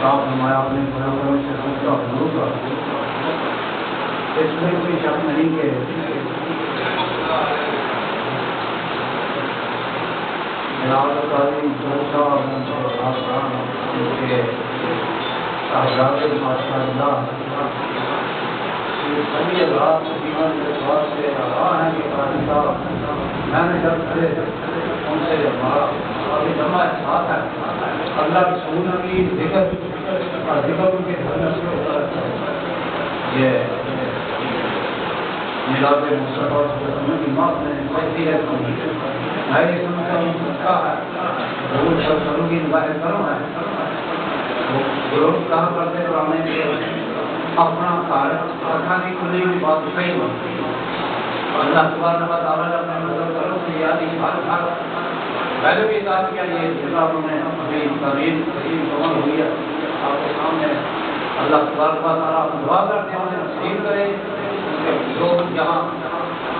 آپ ہمارا اپنے پروگرام سے خود کا حضور کا اس میں کوئی شک نہیں کہ جناب قاضی دوسرا کے احزاب ماشاء اللہ یہ سبھی اللہ جیون کے بعد سے رہا ہے کہ قاضی صاحب میں نے جب سے ان سے ہمارا ابھی جمع ساتھ ہے اللہ کی سننا کی ذکر اور ذکر کے گھر میں سے ہوتا ہے یہ میلاد مصطفیٰ صلی اللہ علیہ وسلم کی موت میں کہتی ہے میں یہ سمجھتا ہوں سچا ہے ضرور سب کروں کی نگاہیں کروں ہے لوگ کہا کرتے پرانے کے اپنا کار رکھا کی کھلی ہوئی بات صحیح ہوتی اللہ سبحانہ و تعالیٰ اپنے نظر کرو کہ یاد ہر پہلے بھی اطاعت کیا یہ جتنا انہوں نے اپنی تعلیم صحیح مکمل ہوئی ہے آپ کے سامنے اللہ سبحانہ و تعالیٰ دعا کرتے ہیں انہیں نصیب کرے کہ لوگ جہاں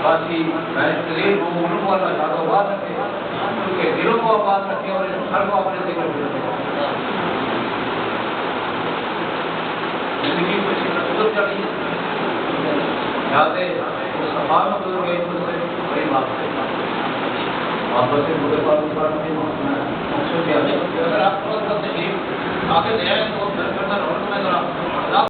باقی بہترین ہوں ان کو اللہ شاد و آباد رکھے ان کے دلوں کو آباد رکھے اور ان ہر کو اپنے ذکر کرتے زندگی کو شکست کرنی جاتے اس صفحہ میں گزر گئے ان سے بڑی بات ہے آپ سے مجھے مقصود کیا ہے اگر آپ کو تشریف آگے لے آئے تو